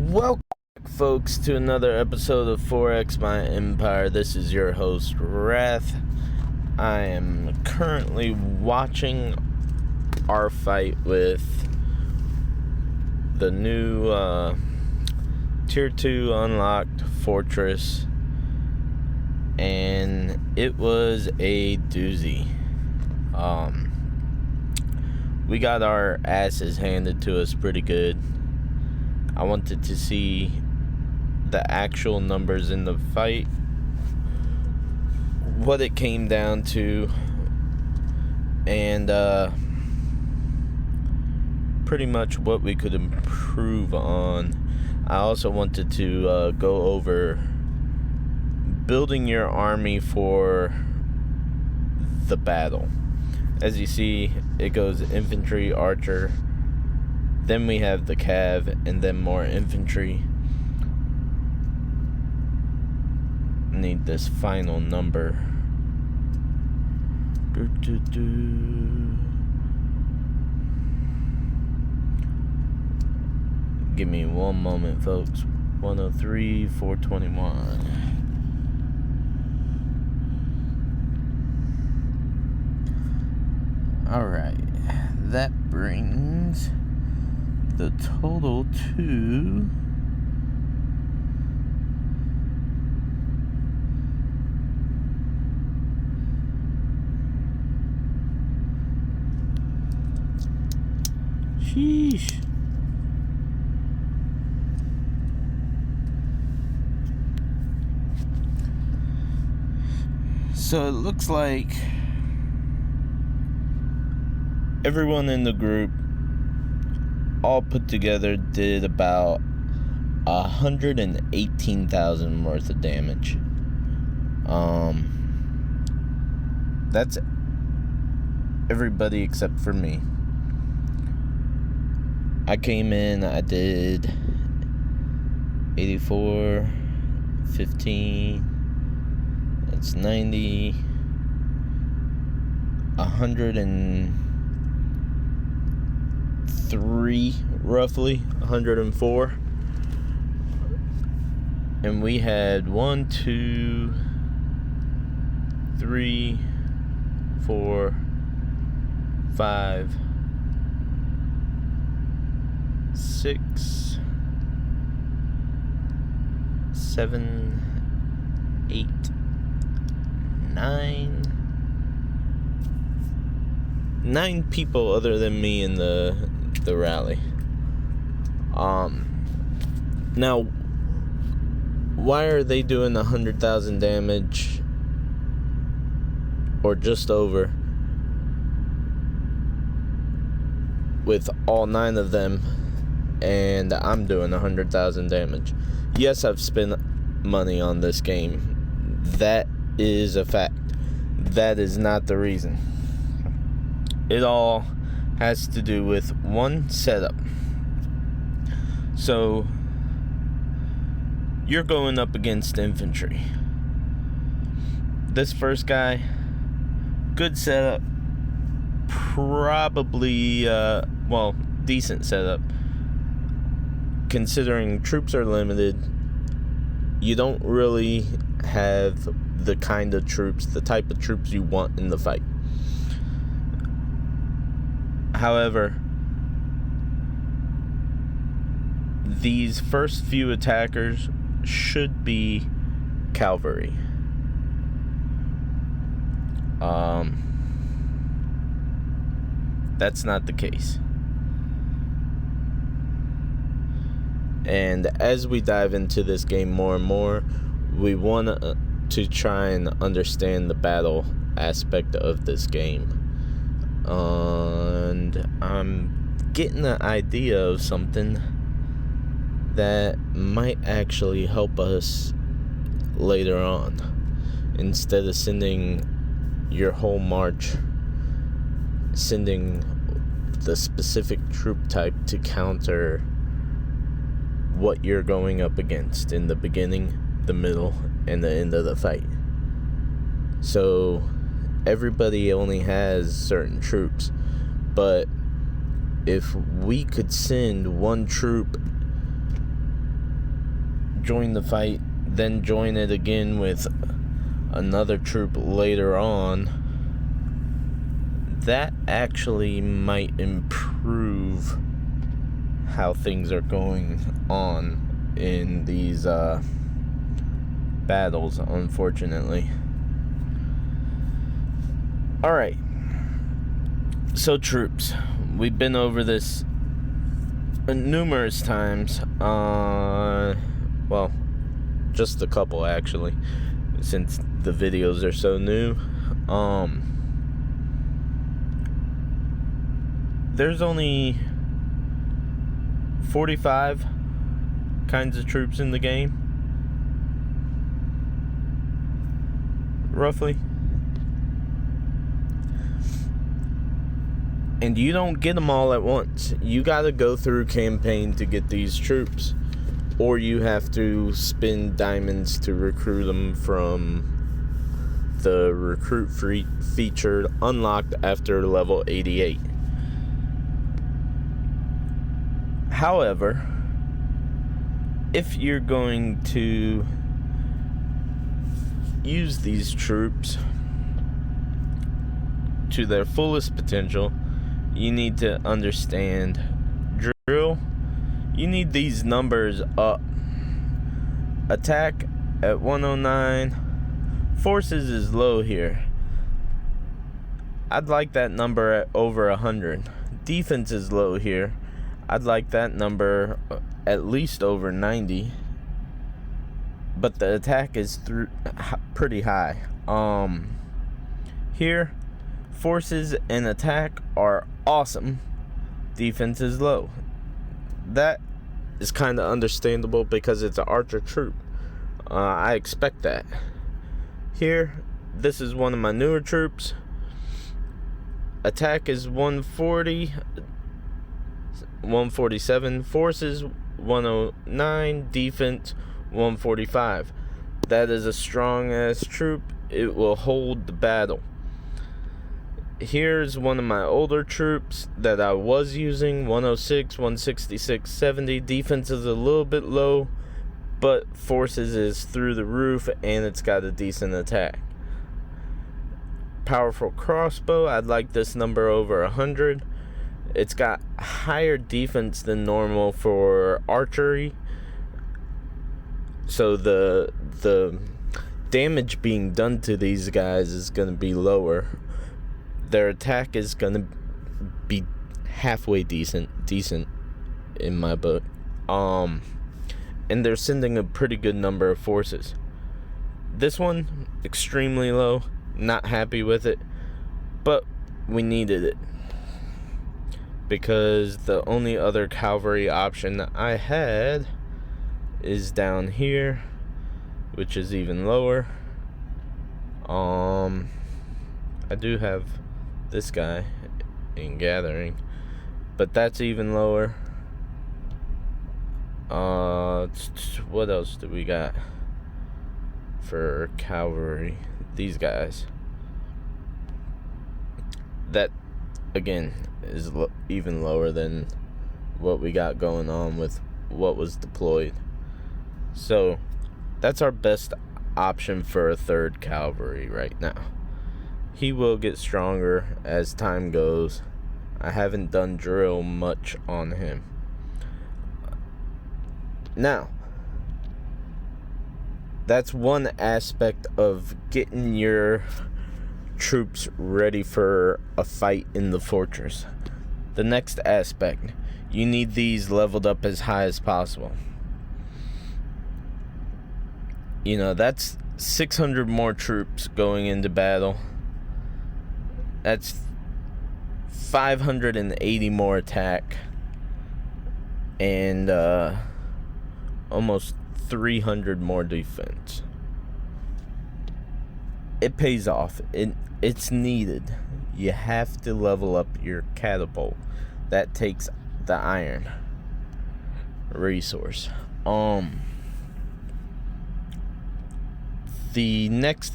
Welcome back, folks, to another episode of 4X My Empire. This is your host, Wrath. I am currently watching our fight with the new Tier 2 unlocked fortress, and it was a doozy. We got our asses handed to us pretty good. I wanted to see the actual numbers in the fight, what it came down to, and pretty much what we could improve on. I also wanted to go over building your army for the battle. As you see, it goes infantry, archer, then we have the cav, and then more infantry. Need this final number. Give me one moment, folks. 103, 421. Alright, that brings the total to sheesh. So it looks like everyone in the group all put together did about 118,000 worth of damage. That's everybody except for me. I came in, I did 84, 15, that's 90, 103, roughly 104, and we had 1, 2, 3, 4, 5, 6, 7, 8, 9 people other than me in the rally. Now, why are they doing 100,000 damage or just over with all 9 of them, and I'm doing 100,000 damage? Yes, I've spent money on this game. That is a fact. That is not the reason. It all has to do with one setup. So you're going up against infantry. This first guy, good setup, probably decent setup considering troops are limited. You don't really have the kind of troops, the type of troops you want in the fight. However, these first few attackers should be cavalry. That's not the case. And as we dive into this game more and more, we want to try and understand the battle aspect of this game. And I'm getting an idea of something that might actually help us later on. Instead of sending your whole march, sending the specific troop type to counter what you're going up against in the beginning, the middle, and the end of the fight. So everybody only has certain troops, but if we could send one troop join the fight, then join it again with another troop later on, that actually might improve how things are going on in these battles, unfortunately. Alright, so troops, we've been over this numerous times. Well, just a couple actually, since the videos are so new. There's only 45 kinds of troops in the game, roughly. And you don't get them all at once. You gotta go through campaign to get these troops, or you have to spend diamonds to recruit them from the recruit feature unlocked after level 88. However, if you're going to use these troops to their fullest potential, you need to understand drill. You need these numbers up. Attack at 109. Forces is low here. I'd like that number at over 100. Defense is low here. I'd like that number at least over 90. But the attack is pretty high. Here, forces and attack are awesome. Defense is low. That is kind of understandable because it's an archer troop. I expect that. Here, this is one of my newer troops. Attack is 140, 147. Forces 109. Defense 145. That is a strong ass troop. It will hold the battle. Here's one of my older troops that I was using, 106, 166, 70. Defense is a little bit low, but forces is through the roof and it's got a decent attack. Powerful crossbow, I'd like this number over 100. It's got higher defense than normal for archery, so the damage being done to these guys is going to be lower. Their attack is going to be halfway decent in my book. And they're sending a pretty good number of forces. This one, extremely low. Not happy with it. But we needed it. Because the only other cavalry option that I had is down here, which is even lower. I do have this guy in gathering, but that's even lower. What else do we got for cavalry? These guys. That again is even lower than what we got going on with what was deployed. So that's our best option for a third cavalry right now. He will get stronger as time goes. I haven't done drill much on him. Now, that's one aspect of getting your troops ready for a fight in the fortress. The next aspect, you need these leveled up as high as possible. You know, that's 600 more troops going into battle. That's 580 more attack. And almost 300 more defense. It pays off. It's needed. You have to level up your catapult. That takes the iron resource. The next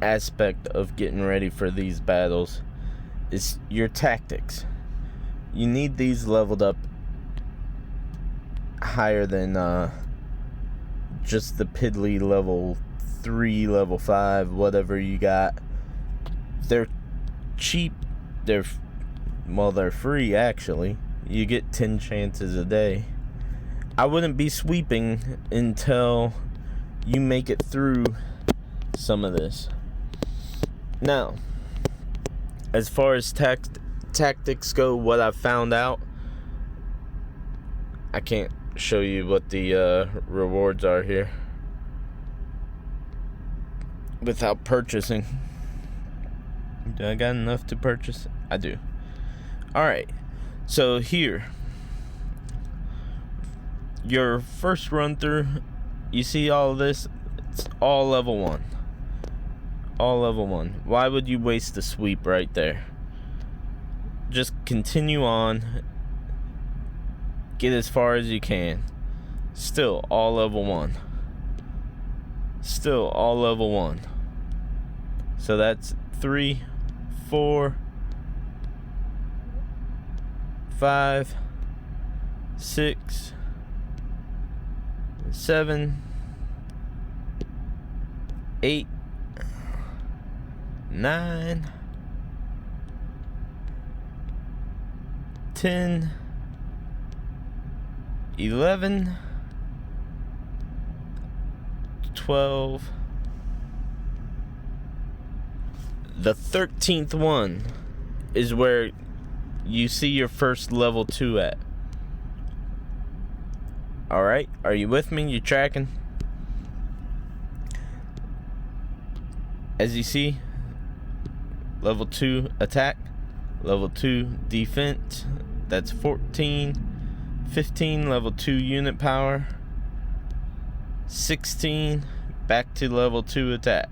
aspect of getting ready for these battles is your tactics. You need these leveled up higher than just the piddly level 3, level 5, whatever you got. They're cheap. They're free, actually. You get 10 chances a day. I wouldn't be sweeping until you make it through some of this. Now, as far as tactics go, what I've found out, I can't show you what the rewards are here without purchasing. Do I got enough to purchase? I do. Alright, so here, your first run through, you see all of this? It's all level 1. All level 1. Why would you waste the sweep right there? Just continue on. Get as far as you can. Still all level 1. Still all level 1. So that's 3, 4, 5, 6, 7, 8, 9, 10, 11, 12. The 13th one is where you see your first level 2 at. Alright, are you with me? You tracking? As you see, level 2 attack, level 2 defense, that's 14, 15 level 2 unit power, 16 back to level 2 attack.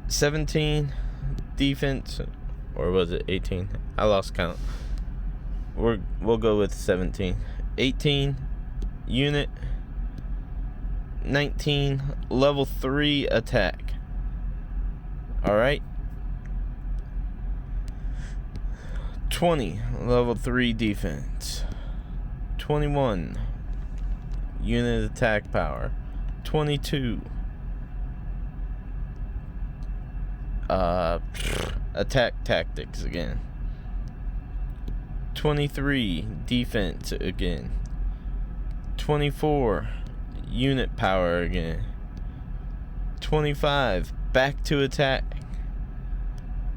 $17 defense, or was it 18? I lost count. We'll go with 17. 18 unit, 19 level 3 attack. Alright. 20 level 3 defense. 21 unit attack power. 22 attack tactics again. 23 defense again. 24 unit power again. 25 back to attack.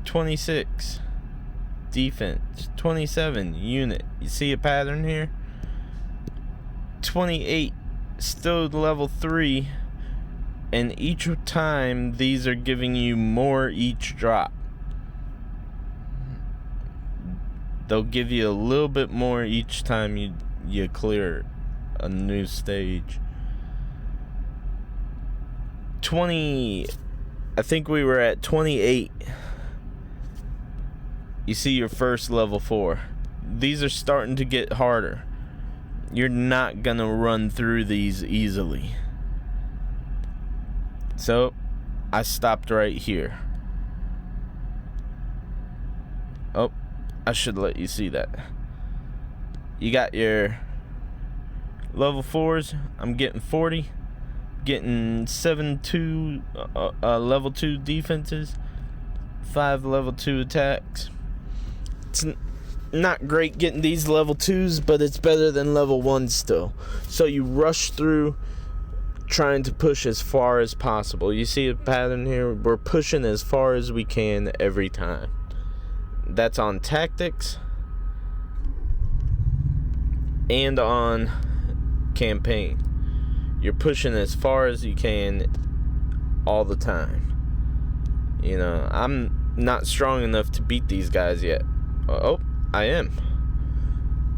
26 defense. 27 unit. You see a pattern here? 28 still level 3, and each time these are giving you more each drop. They'll give you a little bit more each time you clear a new stage. 20, I think we were at 28. You see your first level 4. These are starting to get harder. You're not gonna run through these easily. So I stopped right here. Oh, I should let you see that. You got your level 4s. I'm getting 40. Getting 7-2 level 2 defenses. 5 level 2 attacks. It's not great getting these level 2s, but it's better than level 1s still. So you rush through trying to push as far as possible. You see a pattern here? We're pushing as far as we can every time. That's on tactics and on campaign. You're pushing as far as you can all the time. You know, I'm not strong enough to beat these guys yet. Oh, I am.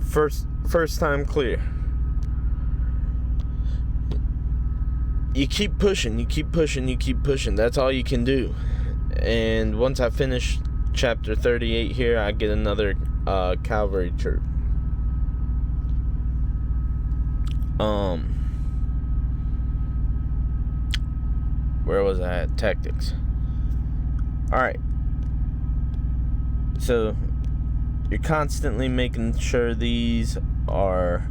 First time clear. You keep pushing, you keep pushing, you keep pushing. That's all you can do. And once I finish chapter 38 here, I get another cavalry troop. Where was I at? Tactics. Alright. So You're constantly making sure these are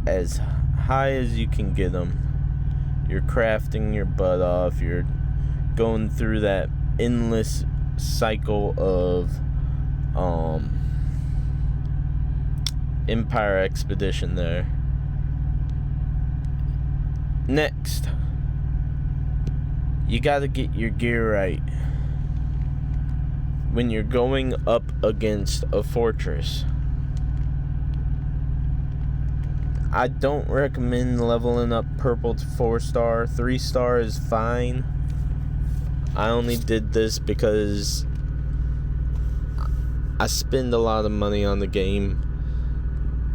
as high as you can get them. You're crafting your butt off. You're going through that endless cycle of Empire Expedition there. Next, you gotta get your gear right when you're going up against a fortress. I don't recommend leveling up purple to 4-star. 3-star is fine. I only did this because I spend a lot of money on the game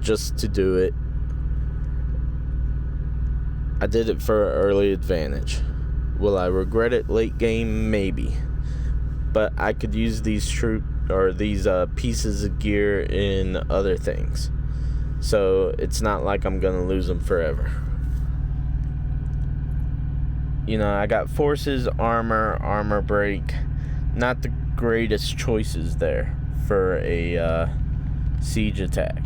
just to do it. I did it for early advantage. Will I regret it late game? Maybe. But I could use these pieces of gear in other things. So it's not like I'm gonna lose them forever. I got forces, armor break. Not the greatest choices there for a siege attack.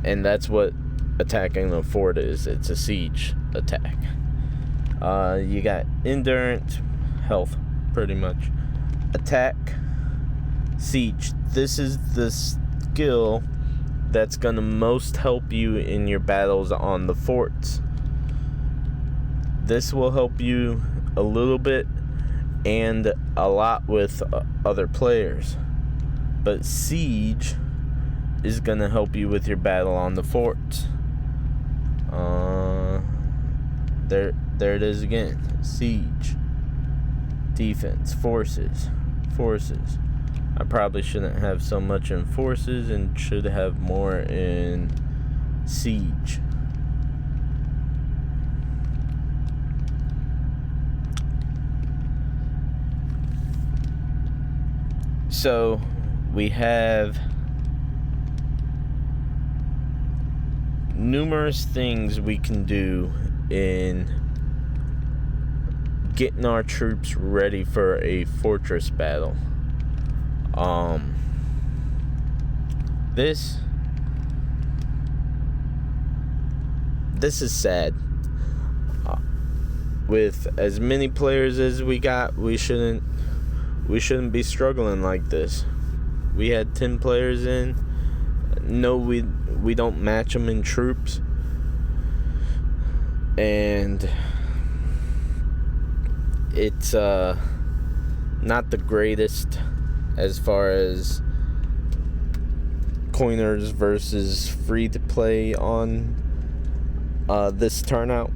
And that's what attacking the fort is. It's a siege attack. You got endurance, health, pretty much. Attack, siege. This is the skill that's gonna most help you in your battles on the forts. This will help you a little bit and a lot with other players. But siege is gonna help you with your battle on the forts. There it is again. Siege, defense, forces. I probably shouldn't have so much in forces and should have more in siege. So we have numerous things we can do in getting our troops ready for a fortress battle. This is sad. With as many players as we got, we shouldn't be struggling like this. We had 10 players in. No, we don't match them in troops. And it's not the greatest as far as coiners versus free to play on this turnout.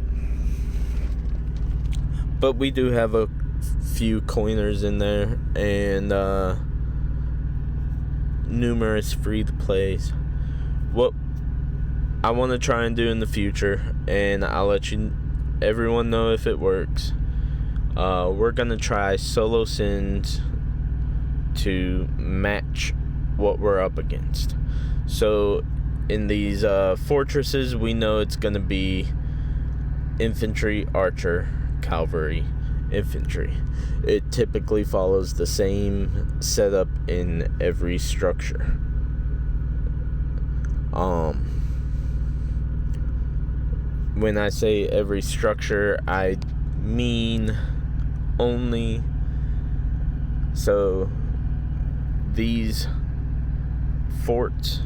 But we do have a few coiners in there and numerous free to plays. What I want to try and do in the future, and I'll let everyone know if it works. We're gonna try solo sins to match what we're up against. So in these fortresses, we know it's gonna be infantry, archer, cavalry, infantry. It typically follows the same setup in every structure. When I say every structure, I mean only so these forts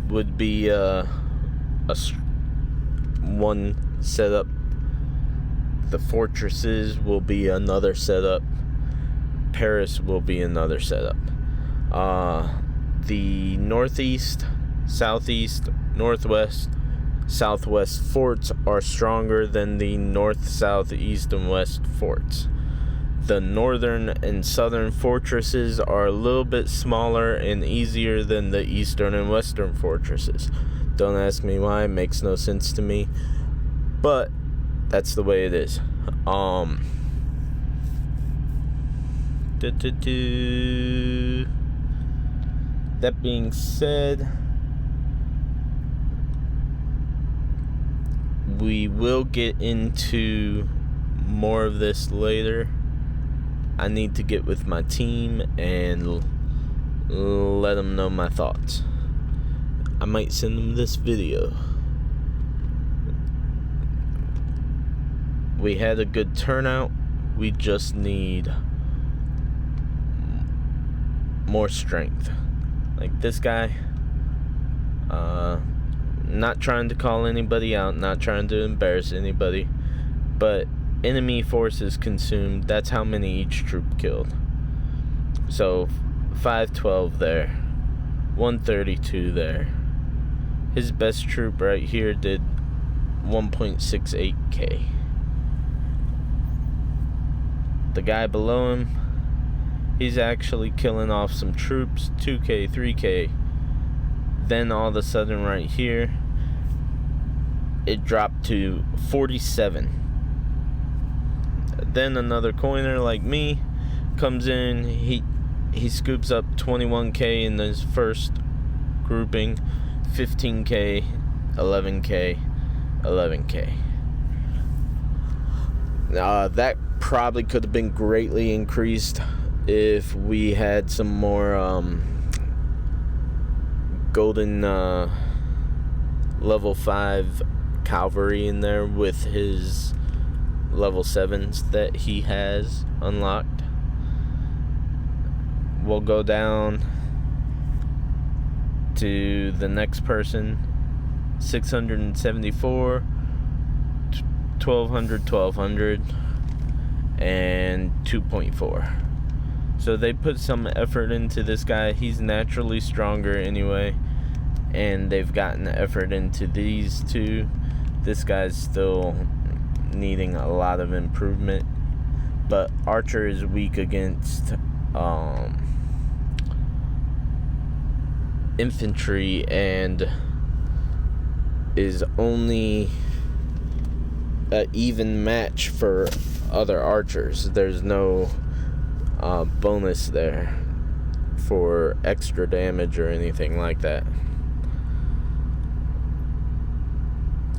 would be one setup. The fortresses will be another setup. Paris will be another setup. The northeast, southeast, northwest, southwest forts are stronger than the north, south, east, and west forts. The northern and southern fortresses are a little bit smaller and easier than the eastern and western fortresses. Don't ask me why, it makes no sense to me. But that's the way it is. That being said, we will get into more of this later. I need to get with my team and let them know my thoughts. I might send them this video. We had a good turnout. We just need more strength. Like this guy, not trying to call anybody out, not trying to embarrass anybody, but enemy forces consumed, that's how many each troop killed. So 512 there, 132 there. His best troop right here did 1.68k. The guy below him, he's actually killing off some troops, 2k, 3k. Then all of a sudden right here, it dropped to 47. Then another coiner like me comes in, he scoops up 21k in his first grouping, 15k, 11k, 11k. That probably could have been greatly increased if we had some more golden level 5 cavalry in there with his level 7s that he has unlocked. We'll go down to the next person, 674, 1200, and 2.4. So they put some effort into this guy. He's naturally stronger anyway, and they've gotten effort into these two. This guy's still needing a lot of improvement, but Archer is weak against infantry and is only an even match for other archers. There's no bonus there for extra damage or anything like that.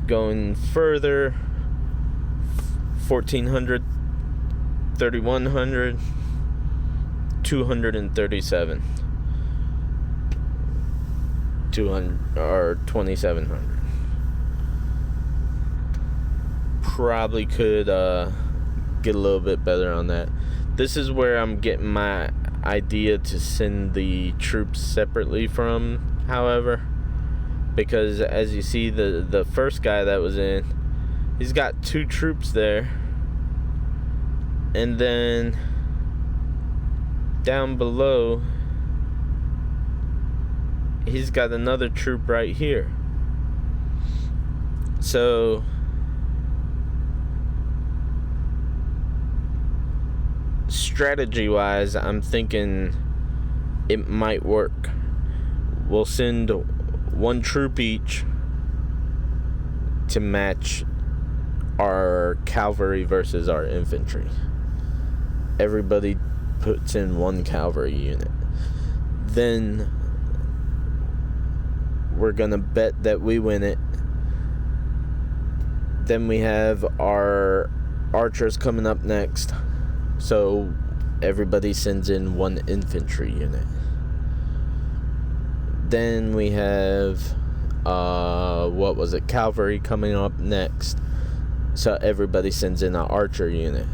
Going further, 1400, 3100, 237, 200 or 2700. Probably could get a little bit better on that. This is where I'm getting my idea to send the troops separately from, however, because as you see, the first guy that was in, he's got 2 troops there, and then down below he's got another troop right here. So strategy wise, I'm thinking it might work. We'll send 1 troop each to match our cavalry versus our infantry. Everybody puts in 1 cavalry unit. Then we're gonna bet that we win it. Then we have our archers coming up next. So everybody sends in 1 infantry unit. Then we have cavalry coming up next. So everybody sends in an archer unit.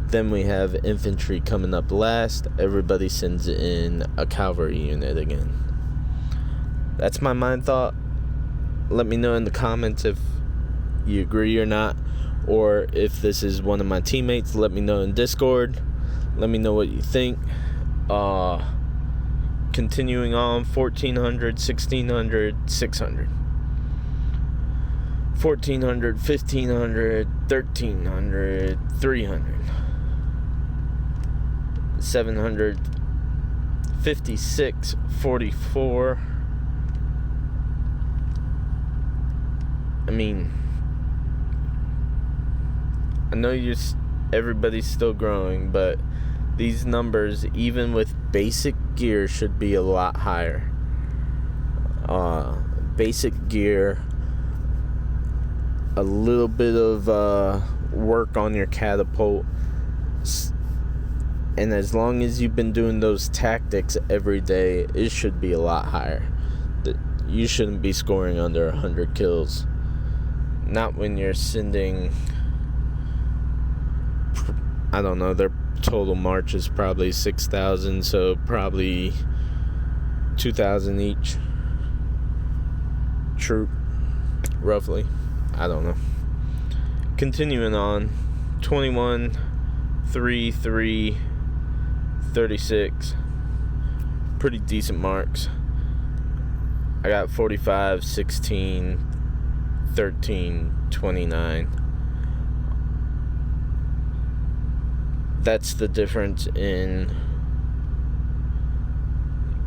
Then we have infantry coming up last. Everybody sends in a cavalry unit again. That's my mind thought. Let me know in the comments if you agree or not, or if this is one of my teammates. Let me know in Discord. Let me know what you think. Continuing on, 1400, 1600, 600, 1400, 1500, 1300, 300, 700, 56, 44. I mean, I know everybody's still growing, but these numbers, even with basic gear, should be a lot higher. Basic gear, a little bit of work on your catapult, And as long as you've been doing those tactics every day, it should be a lot higher. You shouldn't be scoring under 100 kills. Not when you're sending, I don't know, their total march is probably 6,000, so probably 2,000 each troop, roughly. I don't know. Continuing on, 21, 3, 3, 36. Pretty decent marks. I got 45, 16, 13, 29. That's the difference in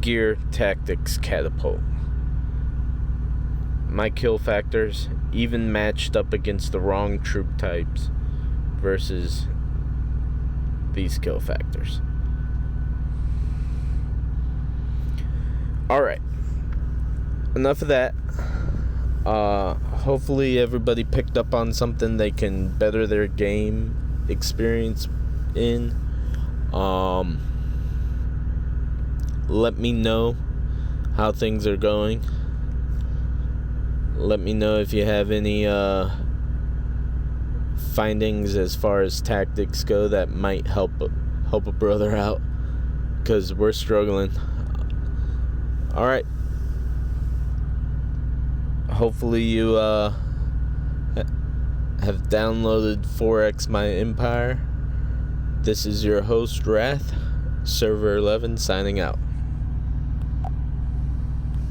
gear, tactics, catapult. My kill factors even matched up against the wrong troop types versus these kill factors. Alright, enough of that. Hopefully everybody picked up on something they can better their game experience in. Let me know how things are going. Let me know if you have any findings as far as tactics go that might help a brother out, because we're struggling. Alright, hopefully you have downloaded 4X My Empire. This is your host Wrath, Server 11, signing out.